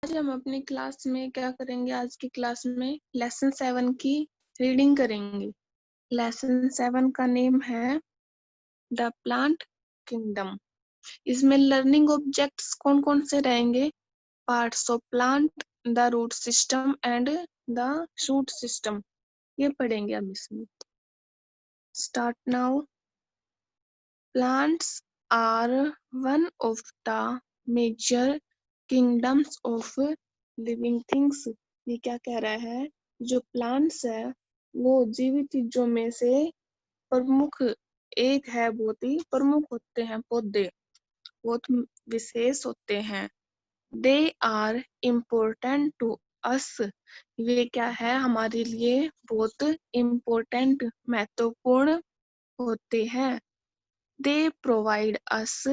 आज हम अपनी क्लास में क्या करेंगे? आज की क्लास में लेसन 7 की रीडिंग करेंगे। लेसन 7 का नेम है द प्लांट किंगडम। इसमें लर्निंग ऑब्जेक्ट्स कौन कौन से रहेंगे? Parts of plant, the root system and the shoot system, ये पढ़ेंगे अब इसमें। Start now. Plants are one of the major kingdoms of living things. ये क्या कह रहा है? जो प्लांट्स है वो जीवित चीजों में से प्रमुख एक है, बहुत ही प्रमुख होते हैं। पौधे बहुत विशेष होते हैं। They are important to us. ये क्या है? हमारे लिए बहुत इम्पोर्टेंट, महत्वपूर्ण होते हैं। They provide us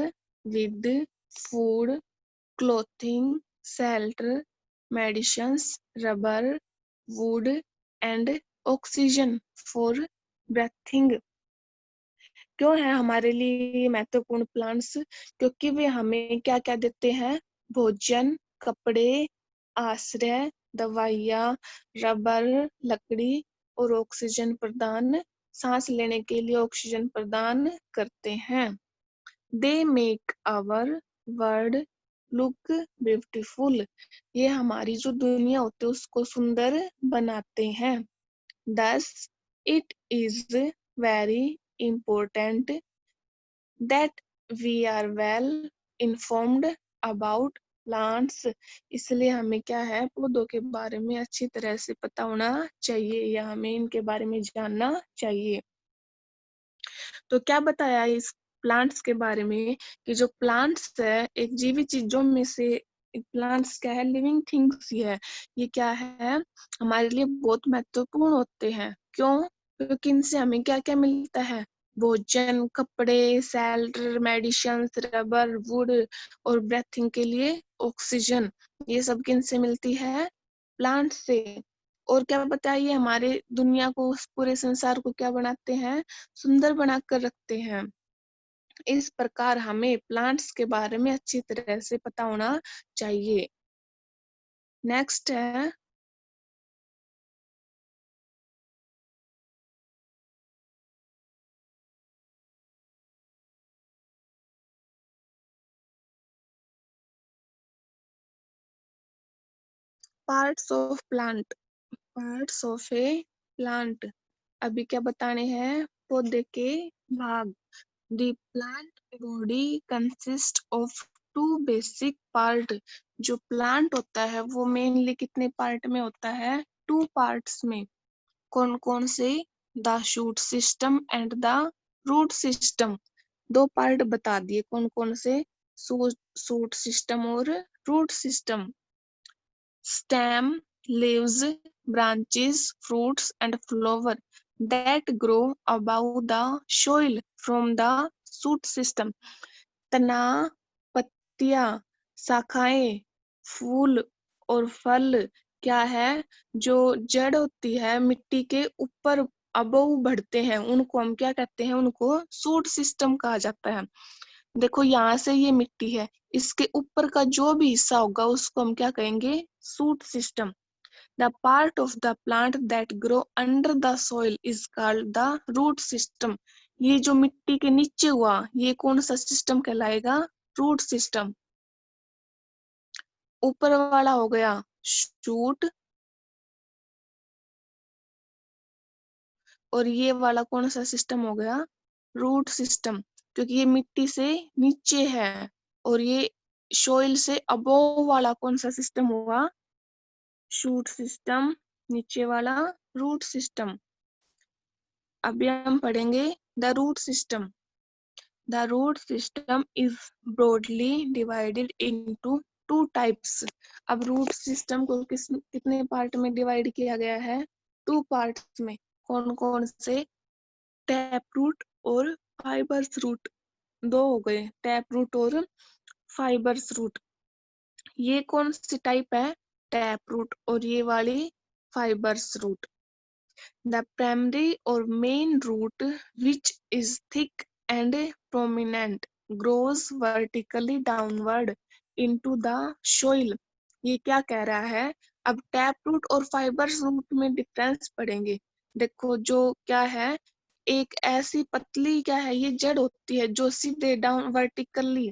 with food, clothing, shelter, medicines, rubber, wood, and oxygen for breathing। क्यों है हमारे लिए महत्वपूर्ण प्लांट्स? क्योंकि वे हमें क्या क्या देते हैं? भोजन, कपड़े, आश्रय, दवाइयाँ, रबर, लकड़ी और ऑक्सीजन प्रदान, सांस लेने के लिए ऑक्सीजन प्रदान करते हैं। They make our world look beautiful. ये हमारी जो दुनिया होती है उसको सुंदर बनाते हैं। Thus it is very important that we are well informed about plants। इसलिए हमें क्या है? पौधों के बारे में अच्छी तरह से पता होना चाहिए या हमें इनके बारे में जानना चाहिए। तो क्या बताया इस प्लांट्स के बारे में कि जो प्लांट्स है एक जीवित चीजों में से, प्लांट्स क्या है? लिविंग थिंग्स ही है। ये क्या है? हमारे लिए बहुत महत्वपूर्ण होते हैं। क्यों? क्योंकि इनसे हमें क्या क्या मिलता है? भोजन, कपड़े, शेल्टर, मेडिसिन, रबर, वुड और ब्रीथिंग के लिए ऑक्सीजन। ये सब किनसे मिलती है? प्लांट से। और क्या बताइए, हमारे दुनिया को, पूरे संसार को क्या बनाते हैं? सुंदर बनाकर रखते हैं। इस प्रकार हमें प्लांट्स के बारे में अच्छी तरह से पता होना चाहिए। नेक्स्ट है parts of plant. Parts of a plant. अभी क्या बताने हैं? पौधे के भाग। The plant body consist of two basic part. जो प्लांट होता है वो मेनली कितने पार्ट में होता है? टू पार्ट्स में। कौन कौन से? The shoot system and the root system. दो पार्ट बता दिए कौन कौन से? शूट सिस्टम और root system. Stem, leaves, branches, fruits and flower that grow above the soil from the shoot system। तना, पत्तियां, शाखाएं, फूल और फल क्या है? जो जड़ होती है मिट्टी के ऊपर अबव बढ़ते हैं, उनको हम क्या कहते हैं? उनको शूट सिस्टम कहा जाता है। देखो यहाँ से ये मिट्टी है, इसके ऊपर का जो भी हिस्सा होगा उसको हम क्या कहेंगे? Shoot system. The part of the plant that grow under the soil is called the root system. ये जो मिट्टी के नीचे हुआ ये कौन सा सिस्टम कहलाएगा? Root system. ऊपर वाला हो गया शूट और ये वाला कौन सा सिस्टम हो गया? Root system. क्योंकि ये मिट्टी से नीचे है और ये सोइल से अबोव वाला कौन सा सिस्टम हुआ? Shoot system. नीचे वाला रूट सिस्टम। अभी हम पढ़ेंगे the root system. The root system is broadly divided into two types। अब रूट सिस्टम को कितने पार्ट में डिवाइड किया गया है? टू पार्ट्स में। कौन कौन से? टैप रूट और फाइबर्स रूट। दो हो गए, टैप रूट और फाइबर्स रूट। ये कौन सी टाइप है? Tap root. और ये वाली fibrous root. The primary or main root, which is thick and prominent, grows vertically downward into the soil। ये क्या कह रहा है? अब टैप रूट और फाइबर्स रूट में डिफरेंस पढ़ेंगे। देखो जो क्या है, एक ऐसी पतली क्या है, ये जड़ होती है जो सीधे डाउन वर्टिकली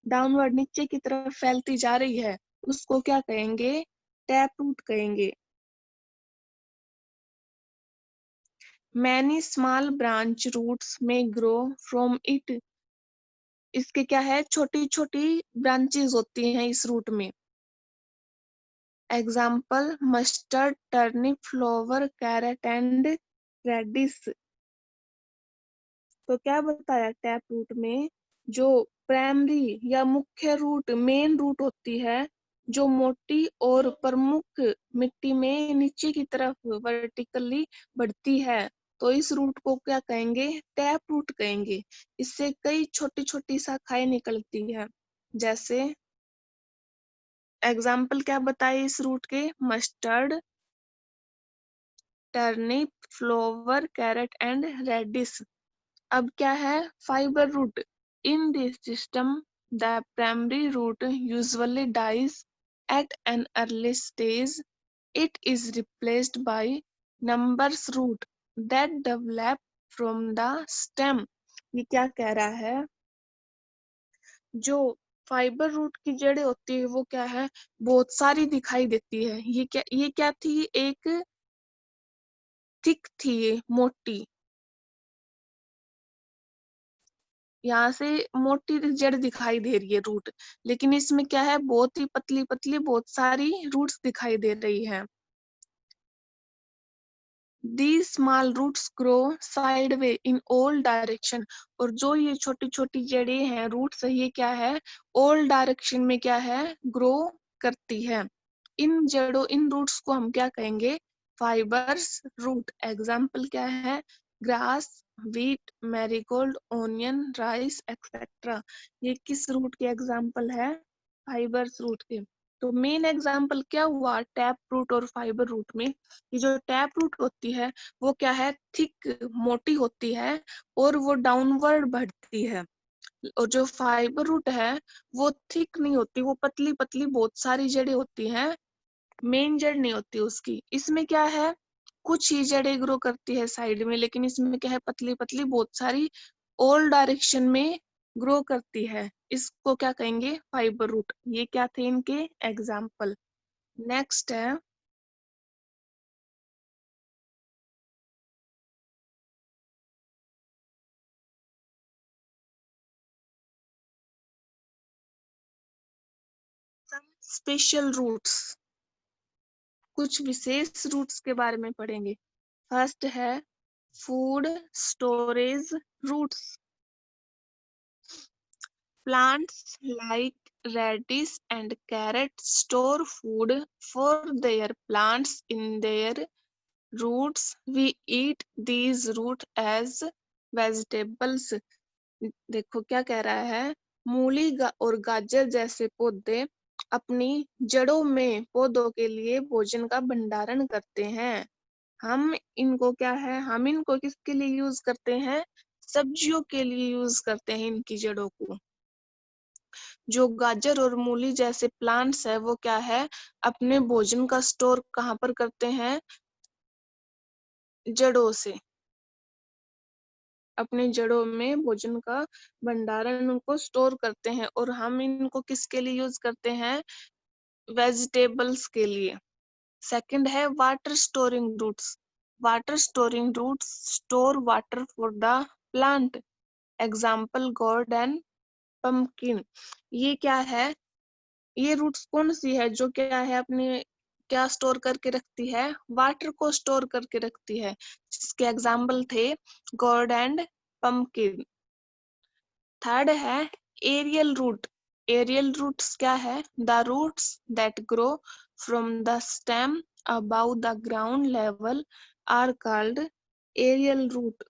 डाउनवर्ड नीचे की तरफ फैलती जा रही है, उसको क्या कहेंगे? टैप रूट कहेंगे। मैनी स्मॉल ब्रांच रूट्स में ग्रो फ्रॉम इट। इसके क्या है, छोटी छोटी ब्रांचेस होती हैं इस रूट में। Example mustard, turnip, flower, carrot and radish. तो क्या बताया, टैप रूट में जो प्राइमरी या मुख्य रूट, मेन रूट होती है, जो मोटी और प्रमुख मिट्टी में नीचे की तरफ वर्टिकली बढ़ती है, तो इस रूट को क्या कहेंगे? टैप रूट कहेंगे। इससे कई छोटी छोटी शाखाएं निकलती है। जैसे एग्जाम्पल क्या बताए इस रूट के? Mustard, turnip, flower, carrot and radish. अब क्या है? Fibre root. In this system the primary root usually dies at an early stage. It is replaced by numbers root that develop from the stem. ये क्या कह रहा है? जो fibre root की जड़ें होती है वो क्या है, बहुत सारी दिखाई देती है। ये क्या थी? एक थिक थी, ये मोटी, यहाँ से मोटी जड़ दिखाई दे रही है रूट, लेकिन इसमें क्या है, बहुत ही पतली पतली बहुत सारी रूट्स दिखाई दे रही है। These small roots grow sideway in all direction। और जो ये छोटी छोटी जड़ें हैं, रूट्स, ये क्या है, all डायरेक्शन में क्या है, ग्रो करती है। इन जड़ों, इन रूट्स को हम क्या कहेंगे? Fibres root. एग्जाम्पल क्या है? Grass, wheat, marigold, onion, rice etcetera. ये किस रूट के एग्जाम्पल है? फाइबर्स रूट के। तो मेन एग्जाम्पल क्या हुआ टैप रूट और फाइबर रूट में? ये जो टैप रूट होती है वो क्या है, थिक, मोटी होती है और वो डाउनवर्ड बढ़ती है। और जो फाइबर रूट है वो थिक नहीं होती, वो पतली पतली बहुत सारी जड़ें होती हैं, मेन जड़ नहीं होती उसकी। इसमें क्या है, कुछ ही जड़ें ग्रो करती है साइड में, लेकिन इसमें क्या है, पतली पतली बहुत सारी ऑल डायरेक्शन में ग्रो करती है। इसको क्या कहेंगे? Fibre root. ये क्या थे इनके एग्जाम्पल। नेक्स्ट है स्पेशल रूट्स। कुछ विशेष रूट्स के बारे में पढ़ेंगे। फर्स्ट है food storage roots. Plants like radish and carrot store food for their plants in their roots. We eat these roots as vegetables. देखो क्या कह रहा है, मूली और गाजर जैसे पौधे अपनी जड़ों में पौधों के लिए भोजन का भंडारण करते हैं। हम इनको क्या है, हम इनको किसके लिए यूज करते हैं? सब्जियों के लिए यूज करते हैं इनकी जड़ों को। जो गाजर और मूली जैसे प्लांट्स है वो क्या है, अपने भोजन का स्टोर कहाँ पर करते हैं? जड़ों से। अपने जड़ों में भोजन का भंडारण उनको स्टोर करते हैं, और हम इनको किसके लिए यूज करते हैं? वेजिटेबल्स के लिए। सेकंड है water storing roots. Water storing roots store water for the plant. Example gourd and pumpkin. ये क्या है, ये रूट्स कौन सी है जो क्या है, अपने क्या स्टोर करके रखती है? वाटर को स्टोर करके रखती है, जिसके एग्जाम्पल थे गोर्ड एंड पम्पकिन। थर्ड है एरियल रूट। एरियल रूट्स क्या है? The roots that grow from the stem above the ground level are called aerial root.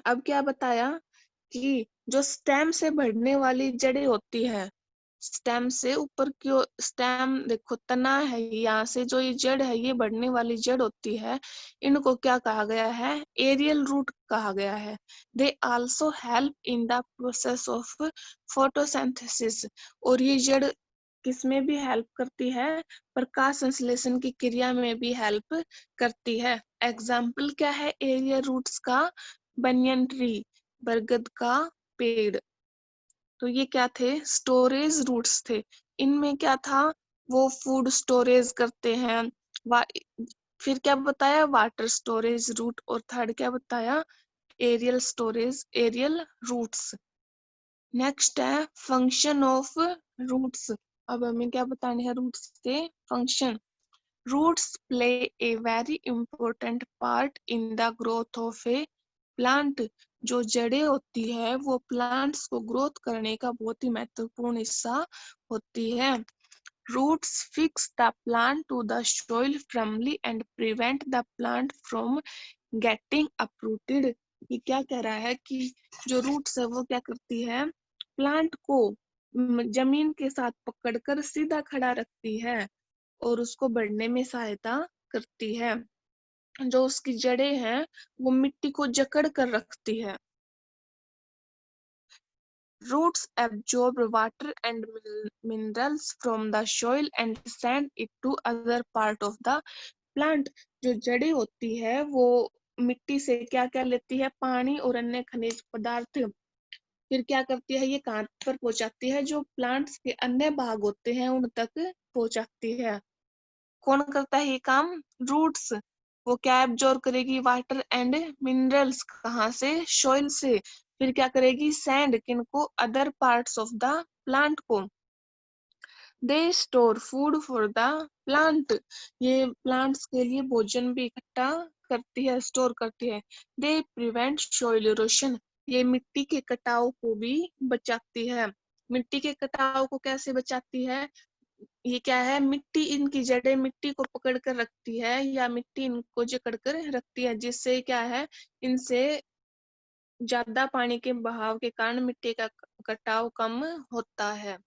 अब क्या बताया कि जो स्टेम से बढ़ने वाली जड़ें होती है, स्टेम से ऊपर की स्टेम देखो, तना है, यहाँ से जो ये जड़ है, ये बढ़ने वाली जड़ होती है, इनको क्या कहा गया है? एरियल रूट कहा गया है। They also help in the process of photosynthesis. और ये जड़ किसमें भी हेल्प करती है, प्रकाश संश्लेषण की क्रिया में भी हेल्प करती है। एग्जाम्पल क्या है एरियल रूट्स का? बनियन ट्री, बरगद का पेड़। तो ये क्या थे? स्टोरेज रूट्स थे। इनमें क्या था? वो फूड स्टोरेज करते हैं। वा, फिर क्या बताया? Water storage root. और थर्ड क्या बताया? Aerial storage, aerial roots. Next है फंक्शन ऑफ रूट्स। अब हमें क्या बताने हैं रूट्स के function? Roots play a very important part in the growth of a plant. जो जड़ें होती है वो प्लांट्स को ग्रोथ करने का बहुत ही महत्वपूर्ण हिस्सा होती है। Roots fix the plant to the soil firmly and prevent the plant from getting uprooted. ये क्या कह रहा है कि जो रूट्स है वो क्या करती है? प्लांट को जमीन के साथ पकड़कर सीधा खड़ा रखती है और उसको बढ़ने में सहायता करती है। जो उसकी जड़ें हैं वो मिट्टी को जकड़ कर रखती है। Roots absorb water and minerals from the soil and send it to other part of the plant. जो जड़ें होती है वो मिट्टी से क्या क्या लेती है? पानी और अन्य खनिज पदार्थ। फिर क्या करती है? ये कहाँ पर पहुंचाती है? जो प्लांट्स के अन्य भाग होते हैं उन तक पहुंचाती है। कौन करता है ये काम? रूट्स। वो क्या एब्जॉर्ब करेगी? Water and minerals. कहाँ से? सॉइल से। फिर क्या करेगी? सैंड किनको? Other parts of the plant को। They store food for the plant. ये प्लांट्स के लिए भोजन भी इकट्ठा करती है, स्टोर करती है। They prevent soil erosion. ये मिट्टी के कटाव को भी बचाती है। मिट्टी के कटाव को कैसे बचाती है? ये क्या है? मिट्टी, इनकी जड़ें मिट्टी को पकड़ कर रखती है या मिट्टी इनको जकड़ कर रखती है, जिससे क्या है? इनसे ज्यादा पानी के बहाव के कारण मिट्टी का कटाव कम होता है।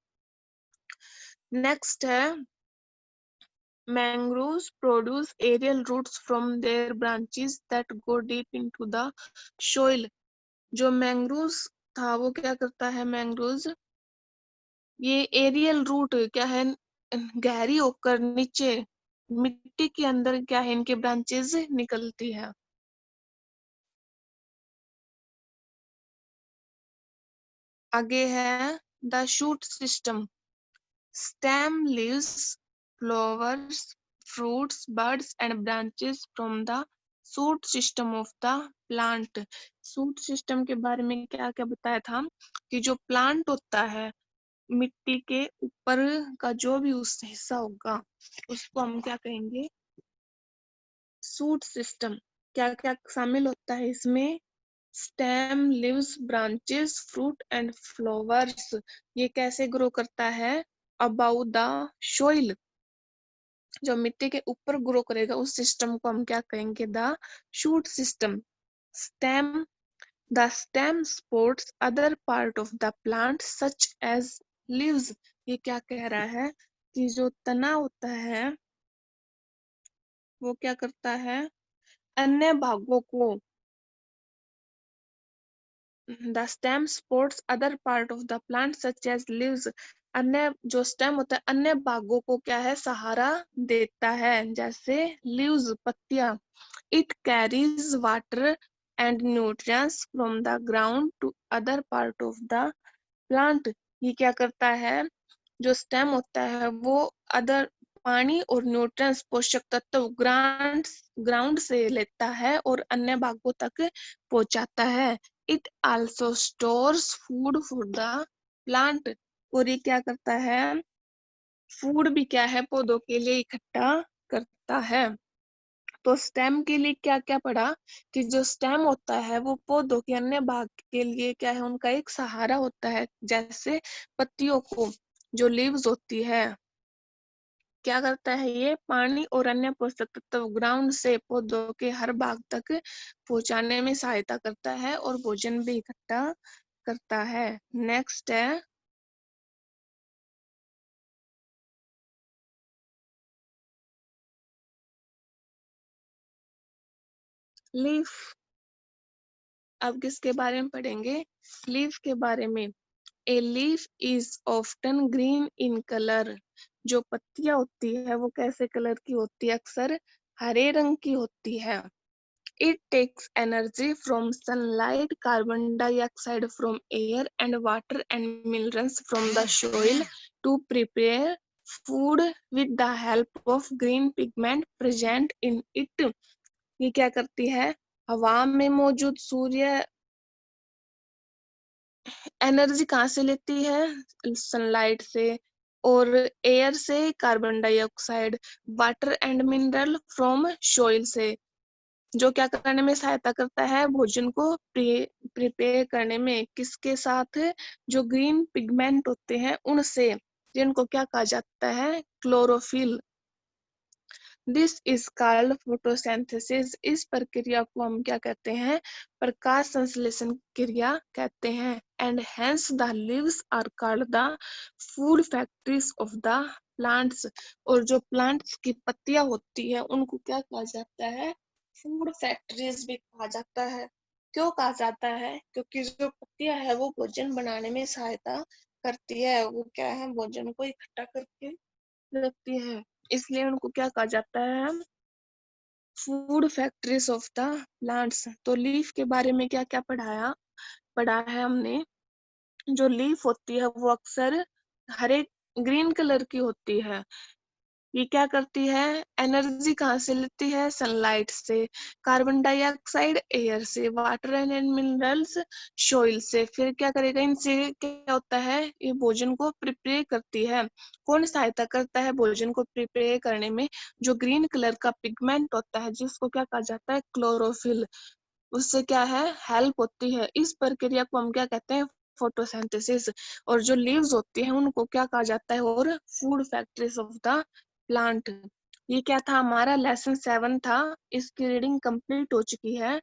नेक्स्ट है mangroves produce aerial roots from their branches that go deep into the soil. जो मैंग्रोव्स था वो क्या करता है? मैंग्रोव्स ये एरियल रूट क्या है? गहरी होकर नीचे मिट्टी के अंदर क्या है? इनके ब्रांचेस निकलती है। आगे है the shoot system. Stem, leaves, flowers, fruits, buds and branches from the shoot system of the plant. Shoot system के बारे में क्या क्या बताया था? कि जो प्लांट होता है मिट्टी के ऊपर का जो भी उस हिस्सा होगा उसको हम क्या कहेंगे? Shoot system. क्या क्या शामिल होता है इसमें? Stem, leaves, branches, fruit and flowers. ये कैसे ग्रो करता है? About the soil. जो मिट्टी के ऊपर ग्रो करेगा उस सिस्टम को हम क्या कहेंगे? The shoot system. Stem, the stem supports other part of the plant such as leaves. ये क्या कह रहा है? कि जो तना होता है वो क्या करता है? अन्य भागों को The stem supports other part of the plant such as leaves. अन्य जो स्टेम होता है अन्य भागों को क्या है? सहारा देता है, जैसे लीव्स, पत्तियां। It carries water and nutrients from the ground to other part of the plant. ये क्या करता है? जो स्टेम होता है वो अदर पानी और न्यूट्रिएंट्स, पोषक तत्व ग्राउंड से लेता है और अन्य भागों तक पहुंचाता है। It also stores food for the plant. और ये क्या करता है? फूड भी क्या है? पौधों के लिए इकट्ठा करता है। तो स्टेम के लिए क्या क्या पढ़ा? कि जो स्टेम होता है वो पौधों के अन्य भाग के लिए क्या है? उनका एक सहारा होता है, जैसे पत्तियों को जो लीव्स होती है क्या करता है? ये पानी और अन्य पोषक तत्व ग्राउंड से पौधों के हर भाग तक पहुंचाने में सहायता करता है और भोजन भी इकट्ठा करता है। नेक्स्ट है लीफ। अब किसके बारे में पढ़ेंगे? लीफ के बारे में। A leaf is often green in colour. जो पत्तियां होती है वो कैसे कलर की होती है? अक्सर हरे रंग की होती है। It takes energy from sunlight, carbon dioxide from air, and water and minerals from the soil to prepare food with the help of green pigment present in it। ये क्या करती है? हवा में मौजूद सूर्य एनर्जी कहाँ से लेती है? सनलाइट से, और एयर से carbon dioxide, water and mineral from soil से, जो क्या करने में सहायता करता है? भोजन को प्रिपेयर करने में। किसके साथ? जो ग्रीन पिगमेंट होते हैं उनसे, जिनको क्या कहा जाता है? Chlorophyll. This is called photosynthesis. इस प्रक्रिया को हम क्या कहते हैं? प्रकाश संश्लेषण क्रिया कहते हैं। And hence the leaves are called the food factories of the plants. और जो प्लांट्स की पत्तियां होती है उनको क्या कहा जाता है? फूड फैक्ट्रीज भी कहा जाता है। क्यों कहा जाता है? क्योंकि जो पत्तियां है वो भोजन बनाने में सहायता करती है। वो क्या है? भोजन को इकट्ठा करके रखती है, इसलिए उनको क्या कहा जाता है? Food factories of the plants. तो लीफ के बारे में क्या क्या पढ़ा है हमने? जो लीफ होती है वो अक्सर हरे ग्रीन कलर की होती है। ये क्या करती है? एनर्जी कहाँ से लेती है? सनलाइट से, कार्बन डाइऑक्साइड एयर से, वाटर एंड मिनरल्स सोइल से। फिर क्या करेगा? इनसे क्या होता है? ये भोजन को प्रिपेयर करती है। कौन सहायता करता है भोजन को प्रिपेयर करने में? जो ग्रीन कलर का पिगमेंट होता है जिसको क्या कहा जाता है? क्लोरोफिल। उससे क्या है? हेल्प होती है। इस प्रक्रिया को हम क्या कहते हैं? फोटोसिंथेसिस। और जो लीव्स होती है उनको क्या कहा जाता है? और food factories of the plant. ये क्या था? हमारा लेसन 7 था। इसकी रीडिंग कंप्लीट हो चुकी है।